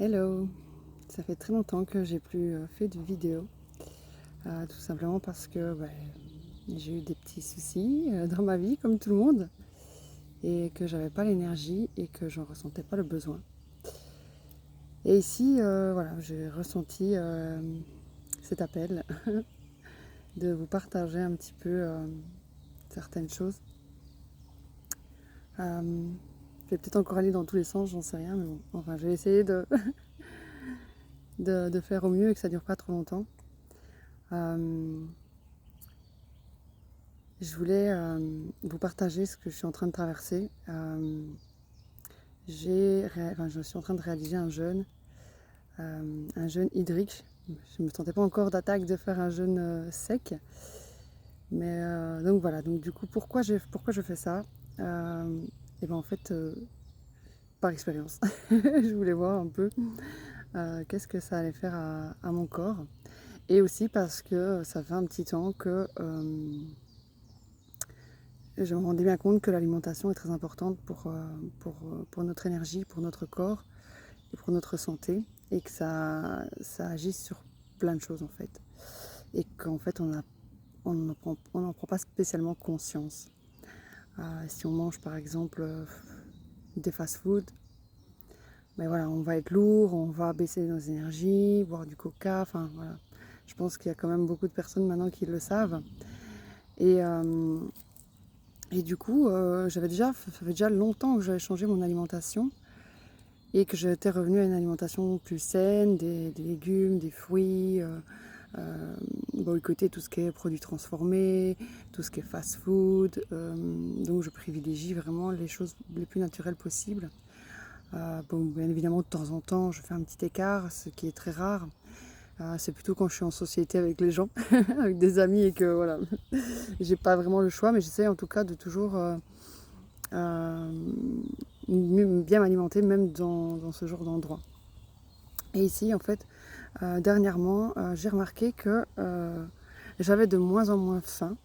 Hello, ça fait très longtemps que j'ai plus fait de vidéo, tout simplement parce que j'ai eu des petits soucis dans ma vie comme tout le monde et que j'avais pas l'énergie et que j'en ressentais pas le besoin. Et ici, voilà, j'ai ressenti cet appel de vous partager un petit peu certaines choses. Je vais peut-être encore aller dans tous les sens, j'en sais rien, mais bon, enfin, je vais essayer de faire au mieux et que ça dure pas trop longtemps. Je voulais vous partager ce que je suis en train de traverser. Je suis en train de réaliser un jeûne hydrique. Je ne me sentais pas encore d'attaque de faire un jeûne sec. Mais donc voilà, donc du coup, pourquoi je fais ça Et bien en fait, par expérience. Je voulais voir un peu qu'est-ce que ça allait faire à mon corps. Et aussi parce que ça fait un petit temps que je me rendais bien compte que l'alimentation est très importante pour notre énergie, pour notre corps et pour notre santé, et que ça agit sur plein de choses en fait. Et qu'en fait on n'en prend pas spécialement conscience. Si on mange par exemple des fast-food, ben voilà, on va être lourd, on va baisser nos énergies, boire du coca, enfin voilà. Je pense qu'il y a quand même beaucoup de personnes maintenant qui le savent. Et, euh, Et du coup, ça fait déjà longtemps que j'avais changé mon alimentation et que j'étais revenue à une alimentation plus saine, des légumes, des fruits, boycotter tout ce qui est produits transformés, tout ce qui est fast-food. Donc je privilégie vraiment les choses les plus naturelles possibles. Bien évidemment, de temps en temps, je fais un petit écart, ce qui est très rare. C'est plutôt quand je suis en société avec les gens, avec des amis et que voilà, j'ai pas vraiment le choix, mais j'essaie en tout cas de toujours euh, bien m'alimenter même dans ce genre d'endroit. Et ici, en fait, dernièrement, j'ai remarqué que j'avais de moins en moins faim.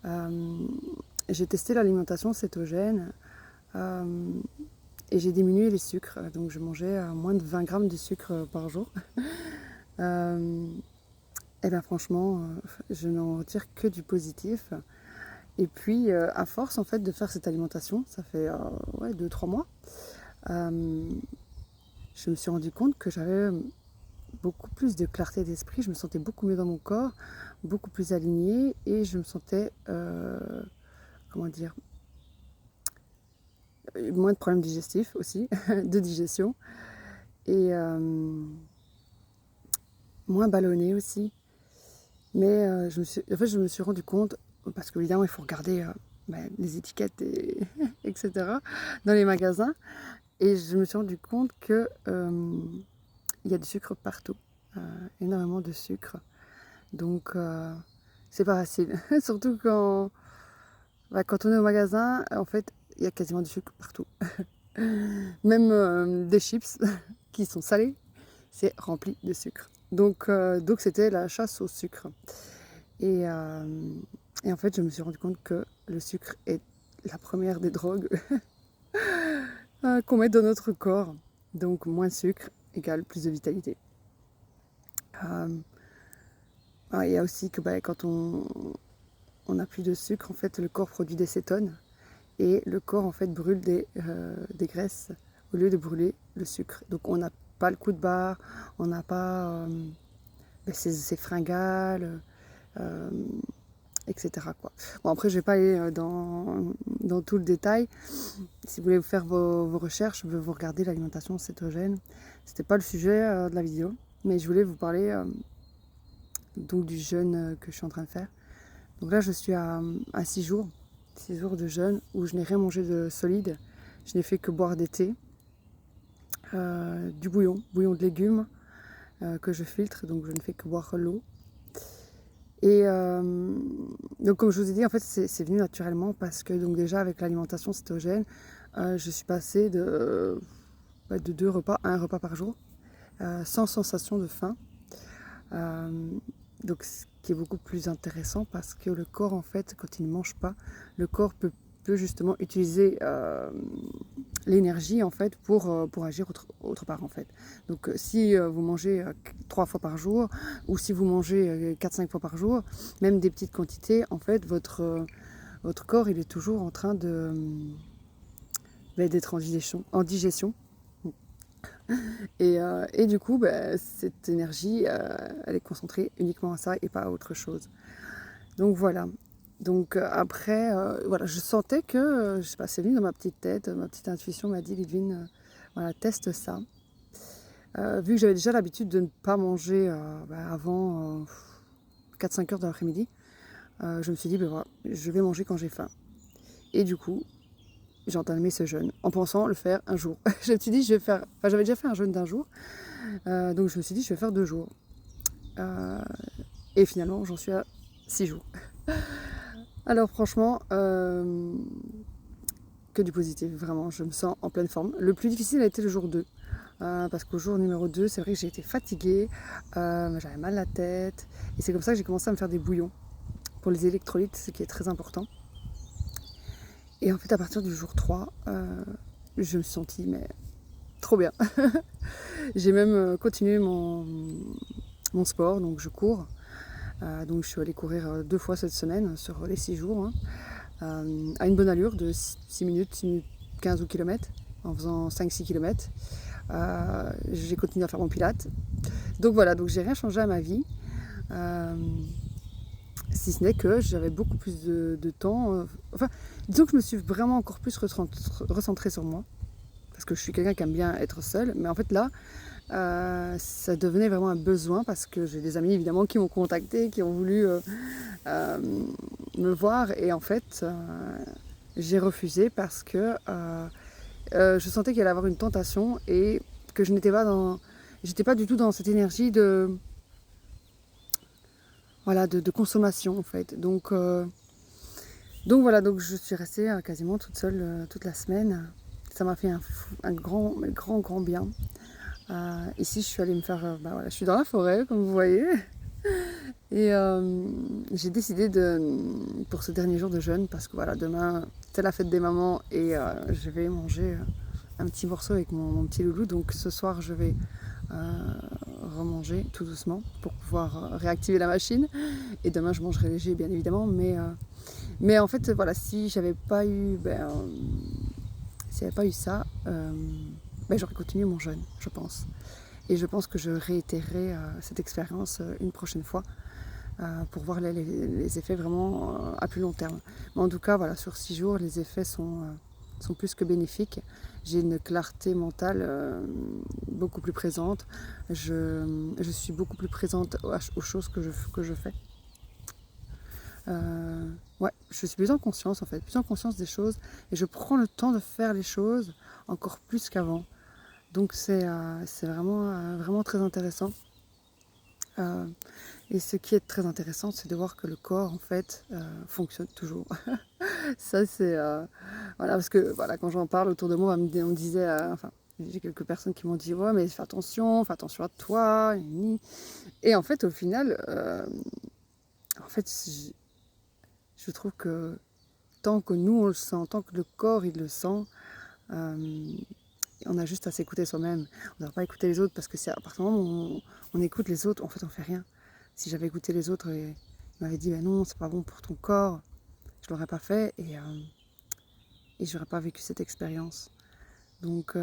Euh, j'ai testé l'alimentation cétogène et j'ai diminué les sucres. Donc je mangeais moins de 20 grammes de sucre par jour. Et bien franchement, je n'en retire que du positif. Et puis, à force en fait de faire cette alimentation, ça fait 2-3 mois, je me suis rendu compte que j'avais beaucoup plus de clarté d'esprit, je me sentais beaucoup mieux dans mon corps, beaucoup plus alignée et je me sentais, comment dire, moins de problèmes digestifs aussi, de digestion et moins ballonnée aussi. Mais je me suis rendu compte, parce qu'évidemment il faut regarder les étiquettes etc. dans les magasins. Et je me suis rendu compte que il y a du sucre partout, énormément de sucre. Donc c'est pas facile. Surtout quand on est au magasin, en fait, il y a quasiment du sucre partout. Même des chips qui sont salés, c'est rempli de sucre. Donc c'était la chasse au sucre. Et, euh, et en fait, je me suis rendu compte que le sucre est la première des drogues qu'on met dans notre corps. Donc moins de sucre égale plus de vitalité. Euh, il y a aussi que quand on n'a plus de sucre, en fait, le corps produit des cétones et le corps en fait brûle des graisses au lieu de brûler le sucre. Donc on n'a pas le coup de barre, on n'a pas ces fringales, euh, etc. Quoi. Bon, après, je ne vais pas aller dans tout le détail. Si vous voulez vous faire vos recherches, vous regardez l'alimentation cétogène. C'était pas le sujet de la vidéo, mais je voulais vous parler donc du jeûne que je suis en train de faire. Donc là, je suis à 6 jours, 6 jours de jeûne où je n'ai rien mangé de solide. Je n'ai fait que boire des thés, du bouillon de légumes que je filtre, donc je ne fais que boire l'eau. Et donc comme je vous ai dit, en fait, c'est venu naturellement parce que donc déjà avec l'alimentation cétogène, je suis passée de 2 repas à 1 repas par jour, sans sensation de faim. Donc ce qui est beaucoup plus intéressant parce que le corps, en fait, quand il ne mange pas, le corps peut justement utiliser l'énergie en fait pour agir autre part en fait. Donc si vous mangez 3 fois par jour ou si vous mangez 4-5 fois par jour, même des petites quantités, en fait votre corps il est toujours en train d'être en digestion. Et du coup, cette énergie, elle est concentrée uniquement à ça et pas à autre chose. Donc voilà. Donc après, voilà, je sentais que, je sais pas, c'est venu dans ma petite tête, ma petite intuition m'a dit, Lidwine, voilà, teste ça. Vu que j'avais déjà l'habitude de ne pas manger avant 4-5 heures de l'après-midi, je me suis dit, voilà, je vais manger quand j'ai faim. Et du coup, j'ai entamé ce jeûne en pensant le faire un jour. Je me suis dit, j'avais déjà fait un jeûne d'1 jour, donc je me suis dit, je vais faire 2 jours. Et finalement, j'en suis à 6 jours. Alors franchement, que du positif, vraiment, je me sens en pleine forme. Le plus difficile a été le jour 2, parce qu'au jour numéro 2, c'est vrai que j'ai été fatiguée, j'avais mal à la tête, et c'est comme ça que j'ai commencé à me faire des bouillons pour les électrolytes, ce qui est très important. Et en fait, à partir du jour 3, je me suis sentie mais, trop bien. J'ai même continué mon sport, donc je cours. Donc je suis allée courir 2 fois cette semaine sur les 6 jours, à une bonne allure de 6 minutes, 6 minutes 15 au kilomètre, en faisant 5-6 km. J'ai continué à faire mon pilates. Donc voilà, donc j'ai rien changé à ma vie. Si ce n'est que j'avais beaucoup plus de temps. Enfin, disons que je me suis vraiment encore plus recentrée sur moi. Parce que je suis quelqu'un qui aime bien être seule. Mais en fait là, ça devenait vraiment un besoin parce que j'ai des amis évidemment qui m'ont contacté, qui ont voulu me voir. Et en fait, j'ai refusé parce que je sentais qu'il allait y avoir une tentation et que je n'étais pas du tout dans cette énergie de consommation en fait. Donc voilà, donc je suis restée quasiment toute seule toute la semaine. Ça m'a fait un grand bien. Ici, je suis allée me faire, voilà, je suis dans la forêt, comme vous voyez. Et j'ai décidé pour ce dernier jour de jeûne, parce que voilà, demain, c'est la fête des mamans et je vais manger un petit morceau avec mon petit loulou. Donc ce soir, je vais remanger tout doucement pour pouvoir réactiver la machine. Et demain, je mangerai léger, bien évidemment. Mais en fait, voilà, si j'avais pas eu, ça, j'aurais continué mon jeûne, je pense. Et je pense que je réitérerai cette expérience une prochaine fois pour voir les effets vraiment à plus long terme. Mais en tout cas, voilà, sur 6 jours, les effets sont plus que bénéfiques. J'ai une clarté mentale beaucoup plus présente. Je suis beaucoup plus présente aux choses que je fais. Ouais, je suis plus en conscience en fait, plus en conscience des choses et je prends le temps de faire les choses encore plus qu'avant. Donc c'est vraiment très intéressant. Et ce qui est très intéressant, c'est de voir que le corps en fait fonctionne toujours. Ça c'est voilà, parce que voilà, quand j'en parle autour de moi, on me disait enfin j'ai quelques personnes qui m'ont dit ouais mais fais attention à toi. Et en fait au final en fait je trouve que tant que nous on le sent, tant que le corps il le sent, on a juste à s'écouter soi-même. On ne doit pas écouter les autres parce que à partir du moment où on écoute les autres, en fait on fait rien. Si j'avais écouté les autres et ils m'avaient dit non, c'est pas bon pour ton corps, je l'aurais pas fait et j'aurais pas vécu cette expérience. Donc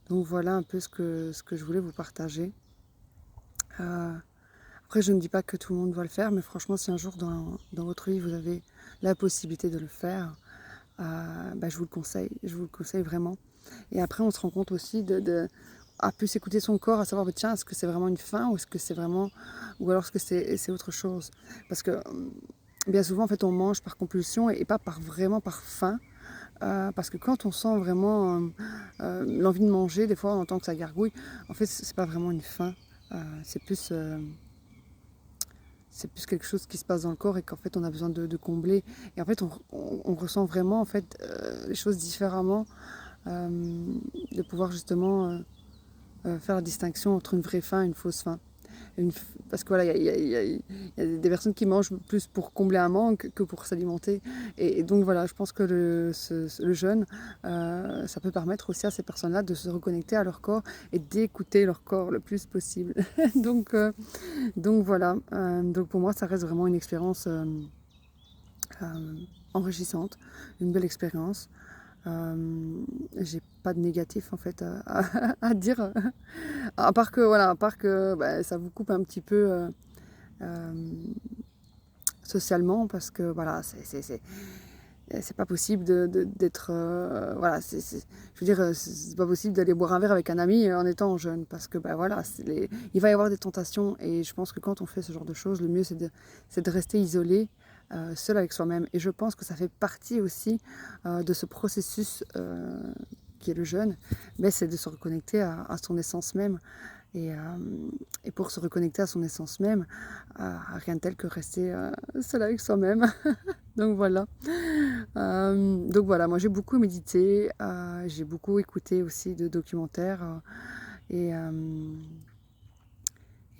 voilà un peu ce que je voulais vous partager. Après je ne dis pas que tout le monde doit le faire, mais franchement si un jour dans votre vie vous avez la possibilité de le faire, je vous le conseille vraiment. Et après on se rend compte aussi à plus écouter son corps, à savoir tiens, est-ce que c'est vraiment une faim ou est-ce que c'est vraiment ou alors est-ce que c'est autre chose, parce que bien souvent en fait on mange par compulsion et pas vraiment par faim, parce que quand on sent vraiment l'envie de manger, des fois on entend que ça gargouille, en fait c'est pas vraiment une faim, c'est plus quelque chose qui se passe dans le corps et qu'en fait on a besoin de combler. Et en fait on ressent vraiment en fait les choses différemment, de pouvoir justement faire la distinction entre une vraie faim et une fausse faim. parce que voilà, il y a des personnes qui mangent plus pour combler un manque que pour s'alimenter. Et donc voilà, je pense que le jeûne, ça peut permettre aussi à ces personnes-là de se reconnecter à leur corps et d'écouter leur corps le plus possible. donc, euh, donc voilà, donc pour moi, ça reste vraiment une expérience enrichissante, une belle expérience. J'ai pas de négatif en fait à dire, à part que voilà, bah, ça vous coupe un petit peu socialement, parce que voilà, c'est pas possible d'être voilà, je veux dire, c'est pas possible d'aller boire un verre avec un ami en étant jeune, parce que bah voilà, il va y avoir des tentations, et je pense que quand on fait ce genre de choses, le mieux c'est de rester isolé, seul avec soi-même. Et je pense que ça fait partie aussi de ce processus qui est le jeûne, mais c'est de se reconnecter à son essence même. Et, et pour se reconnecter à son essence même, rien de tel que rester seul avec soi-même. Donc voilà. Donc voilà, moi j'ai beaucoup médité, j'ai beaucoup écouté aussi de documentaires, et,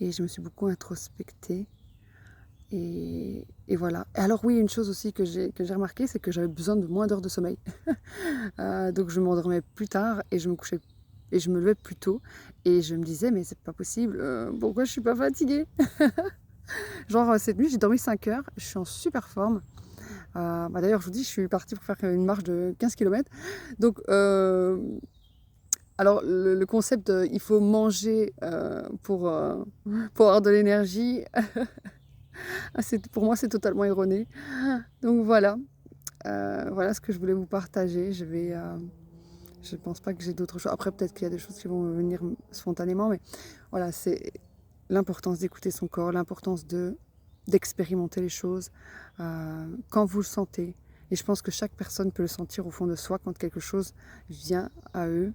et je me suis beaucoup introspectée. Et voilà. Et alors oui, une chose aussi que j'ai remarqué, c'est que j'avais besoin de moins d'heures de sommeil. Donc je m'endormais plus tard et je me couchais et je me levais plus tôt. Et je me disais, mais c'est pas possible, pourquoi je suis pas fatiguée? Genre cette nuit, j'ai dormi 5 heures, je suis en super forme. Bah d'ailleurs, je vous dis, je suis partie pour faire une marche de 15 km. Donc, alors le concept, il faut manger pour avoir de l'énergie, pour moi, c'est totalement erroné. Donc voilà, voilà ce que je voulais vous partager. Je ne pense pas que j'ai d'autres choses. Après, peut-être qu'il y a des choses qui vont venir spontanément, mais voilà, c'est l'importance d'écouter son corps, l'importance d'expérimenter les choses quand vous le sentez. Et je pense que chaque personne peut le sentir au fond de soi quand quelque chose vient à eux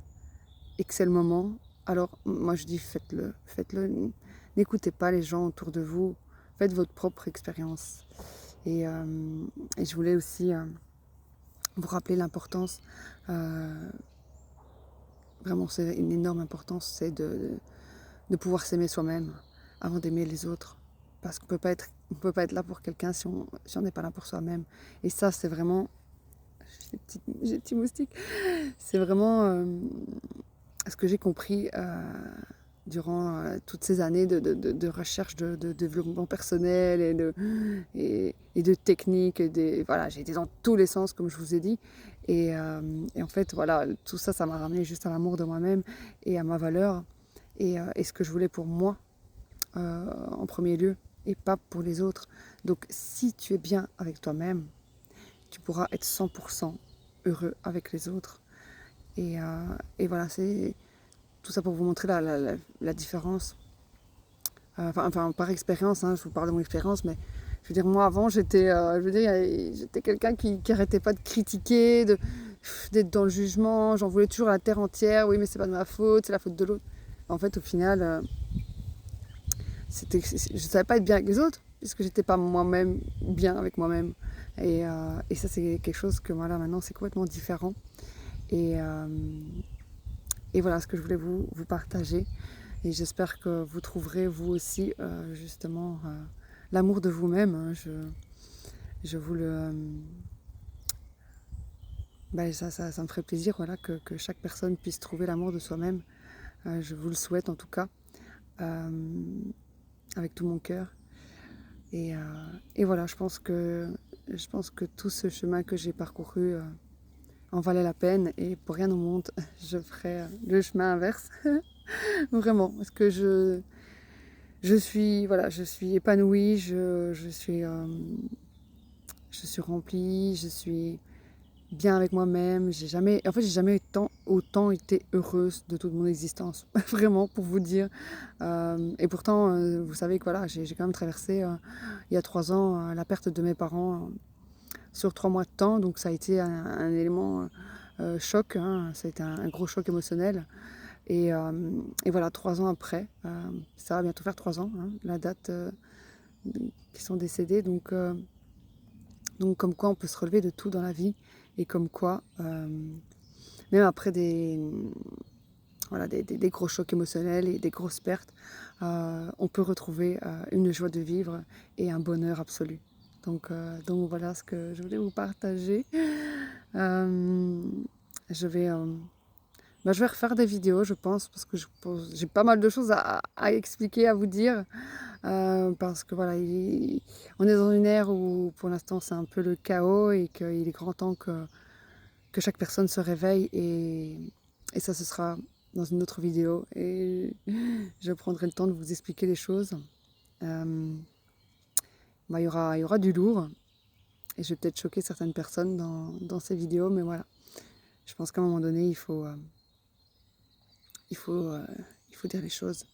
et que c'est le moment. Alors, moi, je dis faites-le, faites-le. N'écoutez pas les gens autour de vous. Faites votre propre expérience. Et je voulais aussi vous rappeler l'importance, vraiment c'est une énorme importance, c'est de pouvoir s'aimer soi-même avant d'aimer les autres. Parce qu'on ne peut pas être là pour quelqu'un si on n'est pas là pour soi-même. Et ça, c'est vraiment... J'ai des petits moustiques. C'est vraiment ce que j'ai compris durant toutes ces années de recherche de développement personnel et de technique. Voilà, j'ai été dans tous les sens, comme je vous ai dit. Et en fait, voilà, tout ça, ça m'a ramené juste à l'amour de moi-même et à ma valeur. Et ce que je voulais pour moi en premier lieu, et pas pour les autres. Donc si tu es bien avec toi-même, tu pourras être 100% heureux avec les autres. Et voilà, c'est tout ça pour vous montrer la différence. Enfin, par expérience, hein, je vous parle de mon expérience, mais je veux dire, moi avant, j'étais quelqu'un qui arrêtait pas de critiquer, d'être dans le jugement, j'en voulais toujours à la terre entière, oui, mais c'est pas de ma faute, c'est la faute de l'autre. En fait, au final, je savais pas être bien avec les autres, puisque j'étais pas moi-même bien avec moi-même. Et ça, c'est quelque chose que voilà, maintenant, c'est complètement différent. Et, et voilà ce que je voulais vous partager. Et j'espère que vous trouverez vous aussi justement l'amour de vous-même. Je vous le... ça me ferait plaisir voilà, que chaque personne puisse trouver l'amour de soi-même. Je vous le souhaite en tout cas, avec tout mon cœur. Et voilà, je pense que tout ce chemin que j'ai parcouru en valait la peine. Et pour rien au monde, je ferai le chemin inverse. Vraiment, parce que je suis épanouie, je suis remplie, je suis bien avec moi-même. J'ai jamais autant été heureuse de toute mon existence, vraiment, pour vous dire. Et pourtant, vous savez que voilà, j'ai quand même traversé il y a 3 ans la perte de mes parents sur 3 mois de temps, donc ça a été un élément choc, hein, ça a été un gros choc émotionnel. Et voilà, 3 ans après, ça va bientôt faire 3 ans, hein, la date qui sont décédés. Donc comme quoi on peut se relever de tout dans la vie, et comme quoi, même après voilà, des gros chocs émotionnels et des grosses pertes, on peut retrouver une joie de vivre et un bonheur absolu. Donc voilà ce que je voulais vous partager. Euh, je vais, je vais refaire des vidéos, je pense, parce que j'ai pas mal de choses à expliquer, à vous dire. Parce que voilà, on est dans une ère où pour l'instant c'est un peu le chaos et qu'il est grand temps que chaque personne se réveille et ça ce sera dans une autre vidéo et je prendrai le temps de vous expliquer les choses. Il y aura du lourd et je vais peut-être choquer certaines personnes dans ces vidéos, mais voilà, je pense qu'à un moment donné il faut dire les choses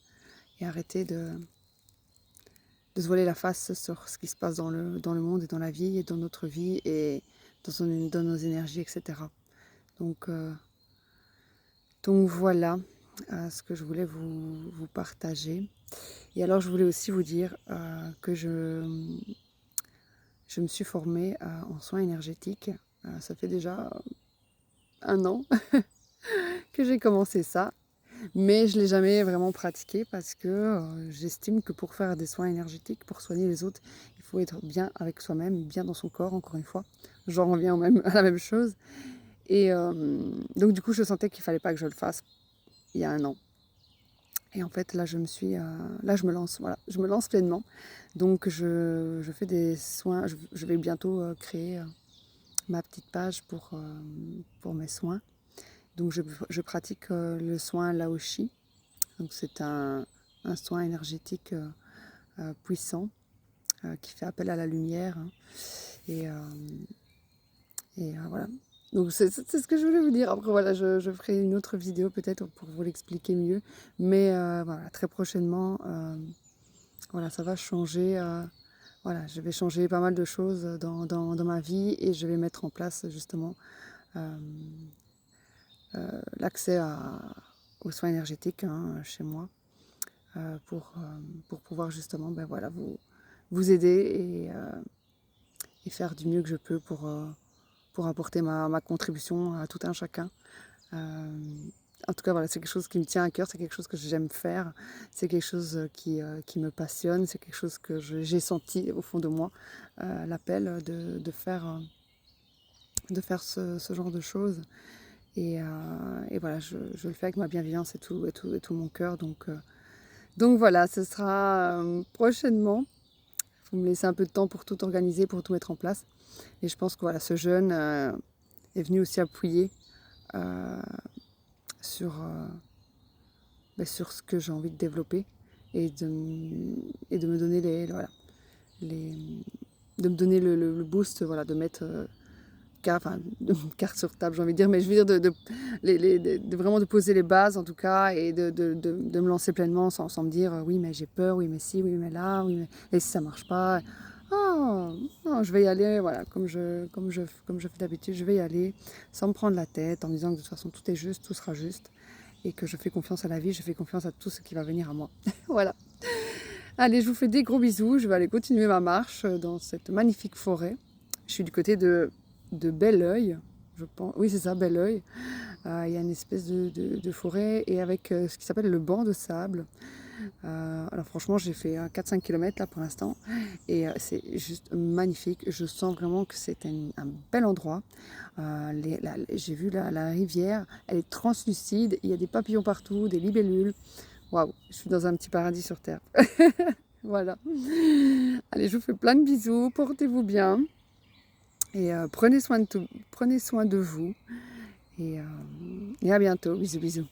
et arrêter de se voiler la face sur ce qui se passe dans le monde et dans la vie et dans notre vie et dans nos énergies, etc. Donc voilà ce que je voulais vous partager. Et alors je voulais aussi vous dire que je me suis formée en soins énergétiques. Ça fait déjà 1 an que j'ai commencé ça. Mais je ne l'ai jamais vraiment pratiqué parce que j'estime que pour faire des soins énergétiques, pour soigner les autres, il faut être bien avec soi-même, bien dans son corps, encore une fois. J'en reviens à la même chose. Et donc du coup, je sentais qu'il ne fallait pas que je le fasse il y a 1 an. Et en fait, là, je me lance, voilà, je me lance pleinement. Donc je fais des soins, je vais bientôt créer ma petite page pour mes soins. Donc je pratique le soin Laoshi. Donc c'est un soin énergétique puissant qui fait appel à la lumière. Hein. Et voilà. Donc c'est ce que je voulais vous dire. Après voilà, je ferai une autre vidéo peut-être pour vous l'expliquer mieux. Mais voilà, très prochainement, voilà, ça va changer. Voilà, je vais changer pas mal de choses dans ma vie et je vais mettre en place justement l'accès aux soins énergétiques hein, chez moi pour pouvoir justement voilà, vous aider et faire du mieux que je peux pour apporter ma contribution à tout un chacun. En tout cas, voilà, c'est quelque chose qui me tient à cœur, c'est quelque chose que j'aime faire, c'est quelque chose qui me passionne, c'est quelque chose que j'ai senti au fond de moi, l'appel de faire ce genre de choses. Et voilà, je le fais avec ma bienveillance et tout mon cœur. Donc voilà, ce sera prochainement. Il faut me laisser un peu de temps pour tout organiser, pour tout mettre en place. Et je pense que voilà, ce jeûne est venu aussi appuyer sur ce que j'ai envie de développer et de me donner de me donner le boost, voilà, de mettre carte sur table, j'ai envie de dire, mais je veux dire de vraiment de poser les bases en tout cas et de me lancer pleinement sans me dire oui mais j'ai peur, oui mais si, oui mais là, oui mais et si ça marche pas, oh, non, je vais y aller, voilà, comme je fais d'habitude, je vais y aller sans me prendre la tête, en me disant que de toute façon tout est juste, tout sera juste et que je fais confiance à la vie, je fais confiance à tout ce qui va venir à moi. Voilà. Allez, je vous fais des gros bisous, je vais aller continuer ma marche dans cette magnifique forêt. Je suis du côté de Belleuil, je pense. Oui, c'est ça, Belleuil. Il y a une espèce de forêt et avec ce qui s'appelle le banc de sable. Alors franchement, j'ai fait 4-5 km là pour l'instant et c'est juste magnifique. Je sens vraiment que c'est un bel endroit. J'ai vu la rivière, elle est translucide, il y a des papillons partout, des libellules. Waouh, je suis dans un petit paradis sur Terre. Voilà. Allez, je vous fais plein de bisous, portez-vous bien. Et prenez soin de vous. Et à bientôt. Bisous, bisous.